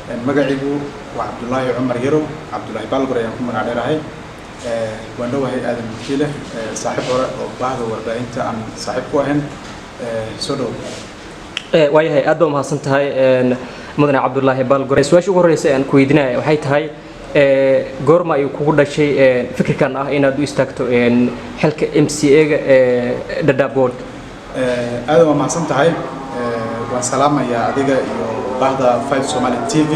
magaciigu waa Cabdullaahi Cumar Yarow Cabdullaahi Balgore ayaan ku magac dheerahay waan dhawahay aadan wakiile saaxiib hore oo baahda warbaahinta aan saaxiib ku ahayn soo dhow waayahay aad baa mahadsan tahay mudane Cabdullaahi Balgore su'aasha ugu horeysa aan ku weydiinayo waxay tahay goorma ay kugu dhashay fikirkan ah inaad u istaagto xilka MCA-ga Dadaab Board aad waa mahadsan tahay waan salaamayaa adiga iyo baahda 5 Somali TV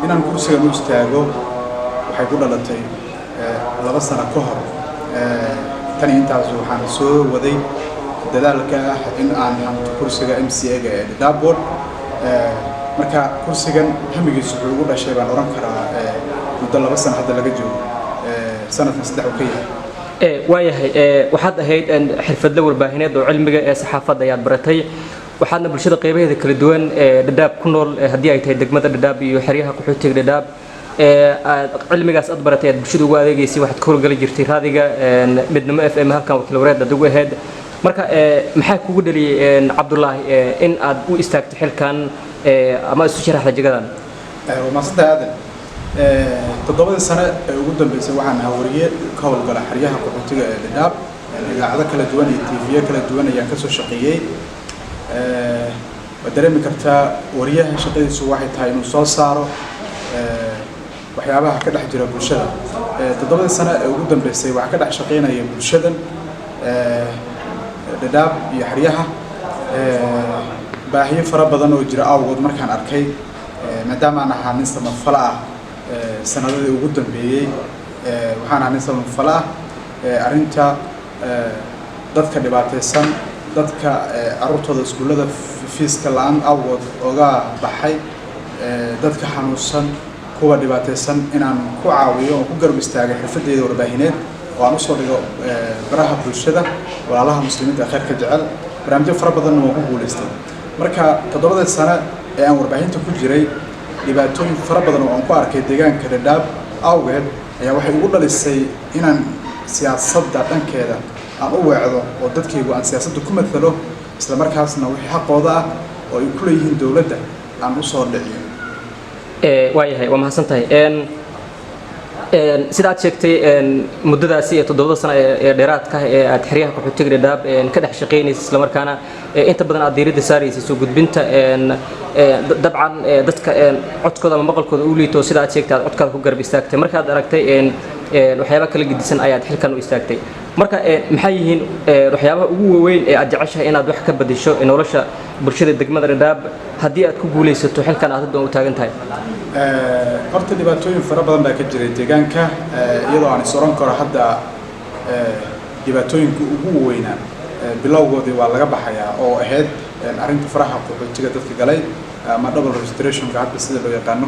inaan kursiga u istaago waxay ku dhalatay 2 sano ka hor tan intaas waxaan soo waday dadaalka in aan hanto kursiga MCA-ga Dadaab Board marka kursigan hamigiisu wuxuu ugu dhashay baan oran karaa muddo 2 sano hadda laga joogo sanadkan 3 ka yahay waayahay waxaad ahayd xirfadle warbaahineed oo cilmiga saxaafadda ayaad baratay waxaadna bulshada qaybaheeda kala duwan Dadaab ku nool haddii ay tahay degmada Dadaab iyo xeryaha qaxootiga Dadaab cilmigaas aad baratay aad bulshada ugu adeegaysay waxaad ka howlgali jirtay raadiga midnimo FM halkan wakiil wareed aad ugu ahayd marka maxaa kugu dhaliyay Cabdullaahi in aad u istaagto xilkan ama isu sharaxda jagadan ma sadaadan 7 sano ee ugu dambeysay waxaan hawriye ka howlgala xeryaha qaxootiga Dadaab idaacado kala duwan iyo TV kala duwan ayaan ka soo shaqeeyay dareemi kartaa wariyaha shaqadiisu waxay tahay inuu soo saaro waxyaabaha ka dhex jira bulshada 7 sano ee ugu dambeysay waxa ka dhex shaqeynaya bulshadan Dadaab iyo xeryaha baahiyo fara badan oo jira awgood markaan arkay maadaama aan ahaa nin samafala ah sanadadii ugu dambeeyay waxaan ahaa nin samafala ah arinta dadka dhibaataysan dadka carruurtooda iskuulada fiiska la'aan awgood oga baxay dadka xanuunsan kuwa dhibaataysan inaan ku caawiyo oo ku garab istaago xirfadeeda warbaahineed oo aan u soo dhigo baraha bulshada walaalaha muslimiinta khayrka jecel barnaamijyo fara badan oo ku guuleystay marka 7 sano ee aan warbaahinta ku jiray dhibaatooyin fara badan oo aan ku arkay deegaanka Dadaab awgeed ayaa waxay ugu dhalisay inaan siyaasadda dhankeeda aan u weecdo oo dadkaygu aan siyaasadda ku matalo isla markaasna wixii xaqooda ah oo ay ku leeyihiin dawladda aan u soo dhiciyo waayahay waa mahadsan tahay sida aad sheegtay muddadaasi 7 sano ee dheeraadka ee aad xeryaha qaxootiga Dadaab ka dhex shaqeynaysa isla markaana inta badan aad diiradda saaraysay soo gudbinta dabcan dadka codkooda ama maqalkooda u liito sida aad sheegtay aad codkaada ku garab istaagtay markaad aragtay waxyaabo kala gedisan ayaad xilkan u istaagtay marka maxay yihiin waxyaabaha ugu waaweyn ee aad jeceshahay inaad wax ka bedesho nolosha bulshada degmada Dadaab haddii aad ku guuleysato xilkan aad hadda u taagan tahay horta dhibaatooyin fara badan baa ka jiray deegaanka iyadoo aan isoran karo hadda dhibaatooyinka ugu weynaa bilowgoodii waa laga baxayaa oo ahayd arinta faraha qaxootiga dadka galay ama double registration ka hadda sida loo yaqaano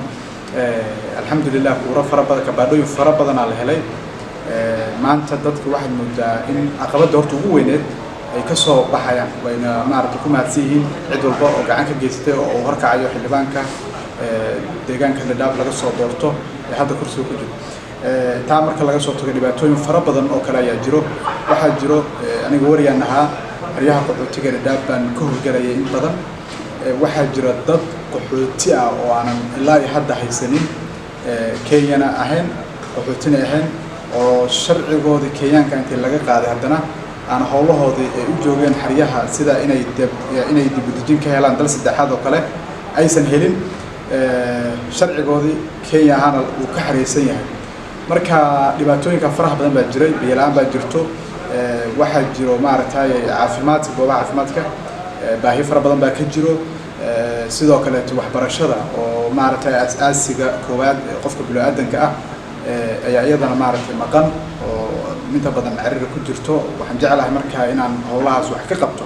alxamdulillah kuura fara badan kabaadooyin fara badan la helay maanta dadku waxay moodaa in caqabada horta ugu weyneed ay ka soo baxayaan wayna maaragtay ku mahadsan yihiin cid walba oo gacan ka geystay oo uu horkacayo xildhibaanka deegaanka Dadaab laga soo doorto ee hadda kursiga ku jiro taa marka laga soo tago dhibaatooyin fara badan oo kale ayaa jiro waxaa jiro aniga wariyaan ahaa xeryaha qaxootiga Dadaab baan ka howlgalayay in badan waxaa jira dad qaxooti ah oo aanan ilaa hadda haysanin Kenyana ahayn qaxootina ahayn oo sharcigoodii Kenyaanka intii laga qaaday haddana aan howlahoodii ay u joogeen xeryaha sida inay dib u dejin ka helaan dal saddexaad oo kale aysan helin sharcigoodii Kenya ahana uu ka xariisan yahay marka dhibaatooyinka faraha badan baa jiray biyalaan baa jirto waxaa jiro maaragtay caafimaadka goobaha caafimaadka baahi fara badan baa ka jiro sidoo kale waxbarashada oo maaragtay aasiga koowaad qofka bini'aadanka ah ayaa iyadana maaragtay maqan oo inta badan ciriir ku jirto waxaan jecelahay markaa inaan howlahaas wax ka qabto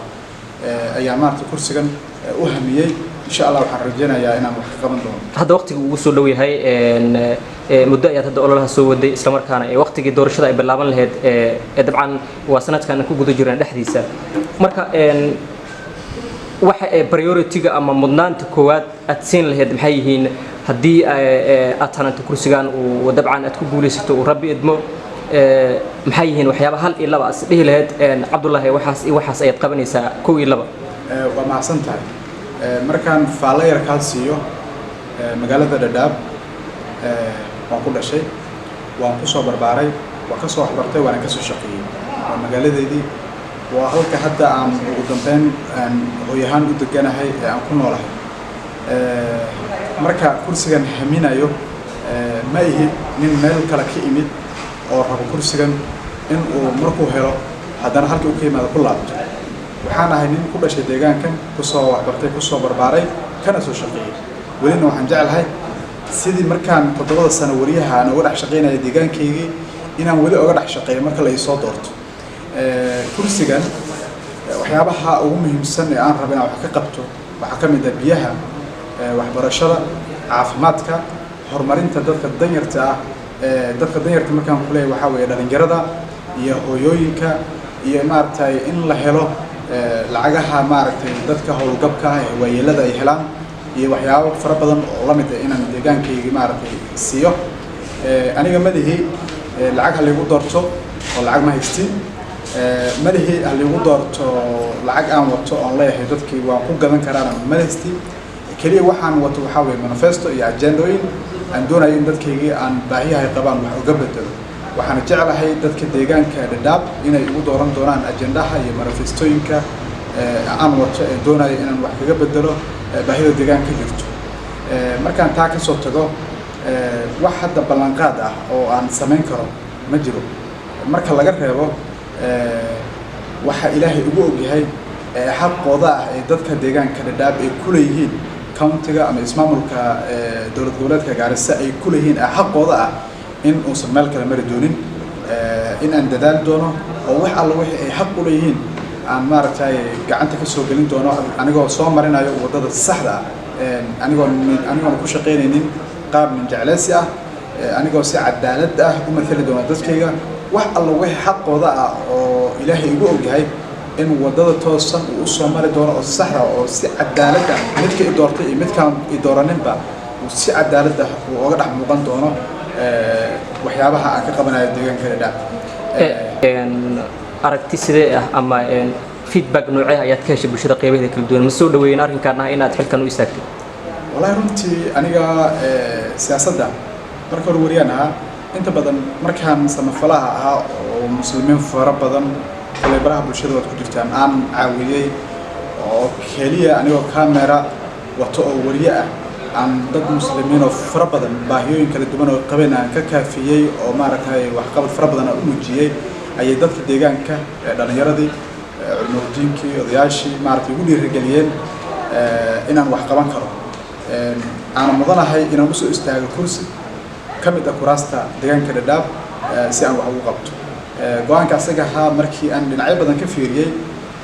ayaa maaragtay kursigan u hamiyay insha Allah waxaan rajaynayaa inaan wax ka qaban doono hadda waqtigu ugu soo dhow yahay muddo ayaad hadda ololaha soo waday isla markaana waqtigii doorashada ay bilaaban lahayd dabcan waa sanadkan ku guda jiraan dhexdiisa marka waxa priority-ga ama mudnaanta koowaad aad siin lahayd maxay yihiin haddii aad tananto kursigan uu dabcan aad ku guuleysato uu rabbi idmo maxay yihiin waxyaabo hal iyo laba as dhihi lahayd Cabdullaahi waxaas ayaad qabanaysaa 1 iyo 2 waa mahadsan tahay markaan faala yar kaad siiyo magaalada Dadaab waan ku dhashay waan ku soo barbaaray waan ka soo waxbartay waan ka soo shaqeeyay magaaladeedii waa halka hadda aan ugu dambeyn hooyahan u deganahay aan ku noolahay marka kursigan haminayo ma ihi nin meel kale ka imid oo rabo kursigan in uu markuu helo haddana halkii uu ka yimaado ku laabto waxaan ahay nin ku dhashay deegaankan ku soo waxbartay ku soo barbaaray kana soo shaqeeyay welina waxaan jeclahay sidii markaan 7 sano wariyaha aan uga dhex shaqeynay deegaankaygii inaan weli uga dhex shaqeeyo marka la soo doorto kursigan waxyaabaha ugu muhiimsan ee aan rabay inaan wax ka qabto waxa ka mid ah biyaha waxbarashada caafimaadka horumarinta dadka danyarta ah dadka danyarta markaan ku leeyahay waxa weeye dhalinyarada iyo hooyooyinka iyo maartay in la helo lacagaha maartay dadka howlgabka ah ee waayeelada ay helaan iyo waxyaabo fara badan oo la mid ah inaan deegaankayga maartay siiyo aniga madaxii lacag hal igu doorto oo lacag ma haystin madaxii hal igu doorto lacag aan wato oo leeyahay dadkii waan ku gadan karaan ma haystin kaliya waxaan wato waxa weeye manifesto iyo agendooyin aan doonayo in dadkaygii aan baahiyaha qabaan wax uga bedelo waxaan jeclahay dadka deegaanka Dadaab inay ugu dooran doonaan agendaha iyo manifestooyinka aan wato ee doonayo inaan wax kaga bedelo baahida deegaanka jirto markaan taa ka soo tago wax hadda ballanqaad ah oo aan sameyn karo ma jiro marka laga reebo waxa Ilaahay ugu ogyahay xaqooda ah ee dadka deegaanka Dadaab ay ku leeyihiin countiga ama ismaamulka dowlad goboleedka Gaarisa ay ku leeyihiin xaqooda ah in uusan meel kale mari doonin in aan dadaal doono oo wax alla wixii ay xaq u leeyihiin aan maaragtay gacanta ka soo gelin doono anigoo soo marinayo wadada saxda ah anigoo ku shaqeynaynin qaab min jeclaysi ah anigoo si cadaalad ah u matali doono dadkayga wax alla wixii xaqooda ah oo Ilaahay ugu ogyahay in wadada toosan uu soo mari doono oo sax ah oo si cadaalad ah midka ay doortay iyo midkaan ay dooraninba uu si cadaalad ah uu uga dhex muuqan doono waxyaabaha aan ka qabanayo deegaanka Dadaab aragti sidee ah ama feedback noocee ayaad ka heshay bulshada qeybaheeda kala duwan ma soo dhaweeyeen arrinkan ah inaad xilkan u istaagtay wallahi runtii aniga siyaasadda marka hore wariyaan ahaa inta badan markaan samafalaha ahaa oo muslimiin fara badan baraha bulshada wad ku jirtaan aan caawiyay oo kaliya anigoo camera wato oo wariye ah aan dad muslimiin oo fara badan baahiyooyin kala duwan oo qabeen aan ka kaafiyay oo maaragtay wax qabad fara badan u muujiyay ayay dadka deegaanka dhalinyaradii culumadiinkii odayaashii maaragtay ugu dhiirigeliyeen inaan wax qaban karo aan mudanahay inaan u soo istaago kursi kamid ah kuraasta deegaanka Dadaab si aan wax ugu qabto go'aanka asaga ha markii aan dhinacyo badan ka fiiriyay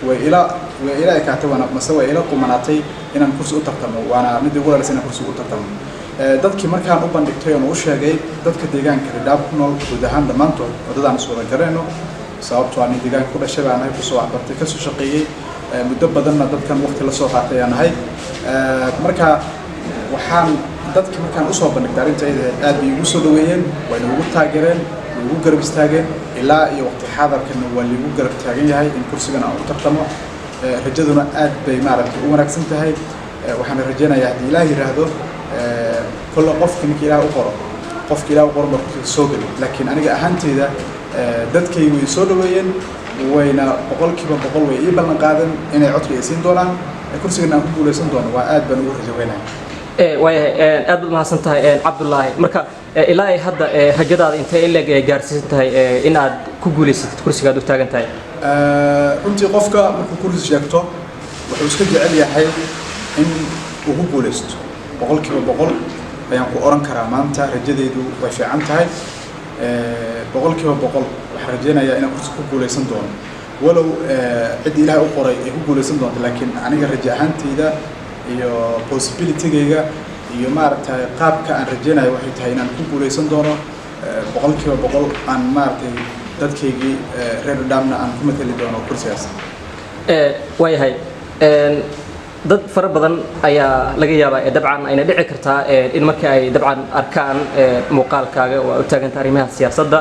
way ila ekaatay wana masawa ila qumanaatay inaan kursi u tartamo waana mid ugu wanaagsan inaan kursi u tartamo dadkii markaan u bandhigtay oo u sheegay dadka deegaanka Dadaab ku nool guud ahaan dhamaantood wadadaan soo gareeno sababtoo aan deegaanka ku dhashay baan ahay ku soo waxbartay ka soo shaqeeyay muddo badanna dadkan waqti la soo qaatay aan ahay marka waxaan dadkii markaan u soo bandhigtay arintayda aad bay ugu soo dhaweeyeen way ugu taageereen ugu garab istaageen ilaa iyo waqti xaadirkan waa lagu garab taagan yahay in kursigan aan u tartamo rajaduna aad bay maaragtay u wanaagsan tahay waxaan rajaynayaa haddii Ilaahay yiraahdo kullu qofkii markii Ilaahay u qoro qofkii Ilaahay u qoro markuu soo galo laakiin aniga ahaantayda dadkay way soo dhaweeyeen wayna 100% way ii ballan qaadan inay codka ay siin doonaan kursigan aan ku guuleysan doono waa aad baan ugu rajaynayaa waayahay aad baad mahadsan tahay Cabdullaahi marka ilaa ay hadda rajadaada intee in leeg gaarsiisan tahay in aad ku guuleysatid kursigaad u taagan tahay runtii qofka markuu kursi sheegto wuxuu iska jecel yahay in uu ku guuleysto 100% ayaan ku oran karaa maanta rajadeydu way fiican tahay 100% waxaan rajaynayaa inaan kursi ku guuleysan doono walow cid Ilaahay u qoray ay ku guuleysan doonto laakiin aniga rajo ahaantayda iyo possibility-gayga iyo maaragtay qaabka aan rajaynayo waxay tahay inaan ku guuleysan doono 100% aan maaragtay dadkaygii reer Dadaabna aan ku matali doono kursigaas waayahay dad fara badan ayaa laga yaabaa dabcan ayna dhici kartaa in markii ay dabcan arkaan muuqaalkaaga oo u taagan tahay arrimaha siyaasadda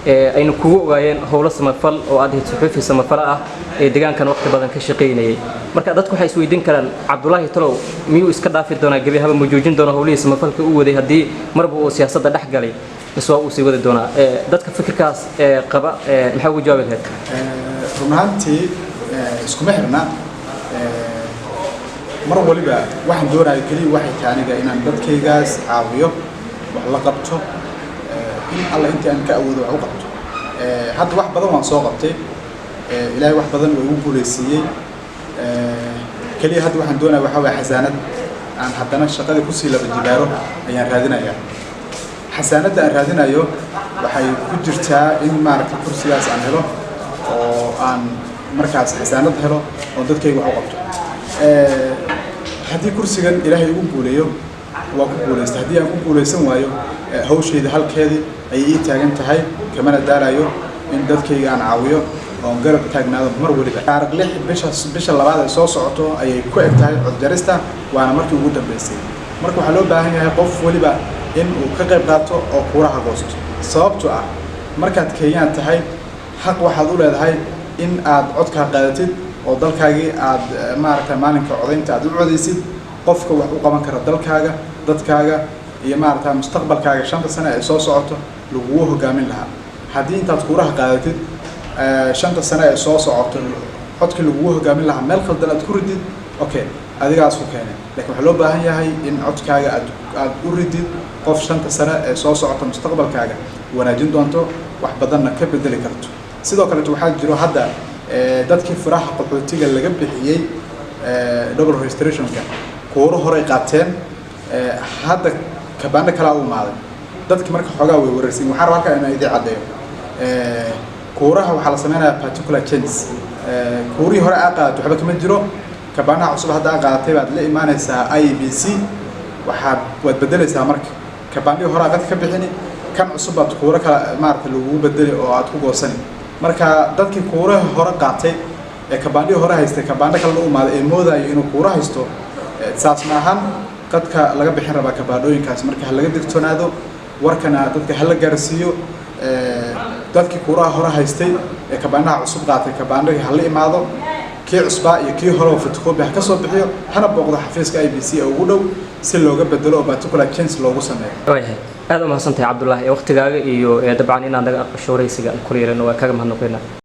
aynu kugu ogaayeen howlo samafal oo aad hid suxuufi samafal ah ee deegaankan waqti badan ka shaqeynayay marka dadku waxay isweydiin karaan Cabdullaahi Talow miyuu iska dhaafi doonaa gabi haba ma joojin doona howlihiisa samafalka uu waday hadii marba uu siyaasadda dhex galay isoo uu sii wadi doonaa dadka fikirkaas qaba maxaa ugu jawaabi lahayd runaantii isku xirna mar waliba waxaan doonayo kaliya waxay taaniga inaan dadkaygaas caawiyo wax la qabto in alla intii aan ka awoodo wax u qabto hadda wax badan waan soo qabtay ilaahay wax badan way ugu guuleysiyay kaliya hadda waxaan doonayaa waxa way xasaanad aan haddana shaqada ku sii laba jibaaro ayaan raadinayaa xasaanada aan raadinayo waxay ku jirtaa in maaragtay kursigaas aan helo oo aan markaas xasaanad helo oo dadkayga wax u qabto haddii kursigan ilaahay ugu guuleeyo waa ku guuleystay haddii aan ku guuleysan waayo hawshayda halkeedii ayay ii taagan tahay kamana daalayo in dadkayga aan caawiyo oo garab taagnaado mar waliba taariikh 6 bisha labaad ay soo socoto ayay ku eg tahay cod jarista waana markii ugu dambeysay marka waxaa loo baahan yahay qof waliba in uu ka qayb qaato oo kuuraha goosto sababtoo ah markaad Kenyaan tahay xaq waxaad u leedahay in aad codka qaadatid oo dalkaagii aad maaragtay maalinka codaynta aad u codaysid qofka wax u qaban kara dalkaaga dadkaaga iyo maaragtay mustaqbalkaaga 5 sano ee soo socoto lagu hogaamin lahaa haddii intaad kuuraha qaadatid 5 sano ee soo socoto codkii lagu hogaamin lahaa meel khaldan aad ku ridid okay adigaas ku keenay laakiin waxa loo baahan yahay in codkaaga aad u ridid qof 5 sano ee soo socota mustaqbalkaaga wanaajin doonto wax badanna ka bedeli karto sidoo kale waxaa jiro hadda dadkii faraha qaxootiga laga bixiyay double registrationka kuuro hore qaateen hadda kabaana kala u maaday dadka marka xogaa way wararsin waxaan rabaa halka inay idin cadeeyo kuuraha waxa la sameeyaa particular changes kuuri hore aqaad waxba kama jiro kabaana cusub hadda qaadatay baad la imaanaysaa IBC waxa wad bedelaysaa marka kabaani hore qad ka bixini kan cusub baad kuura kala maartay lagu bedeli oo aad ku goosani marka dadkii kuuraha hore qaatay ee kabaani hore haystay kabaana kala u maaday ee moodayo inuu kuura haysto saas maahan dadka laga bixin raba kabaadooyinkaas marka laga digtoonaado warkana dadka hal la gaarsiiyo dadkii kuuraha hore haystay ee kabaanaha cusub qaatay kabaanaha hal imaado kii cusba iyo kii hore oo photocopy ka soo bixiyo hana booqdo xafiiska IBC oo ugu dhow si looga bedelo oo particular change loogu sameeyo aad u mahadsantahay Cabdullaahi waqtigaaga iyo dabcan inaad naga aqoonshoreysiga ku leeyahay waa kaga mahadnaqaynaa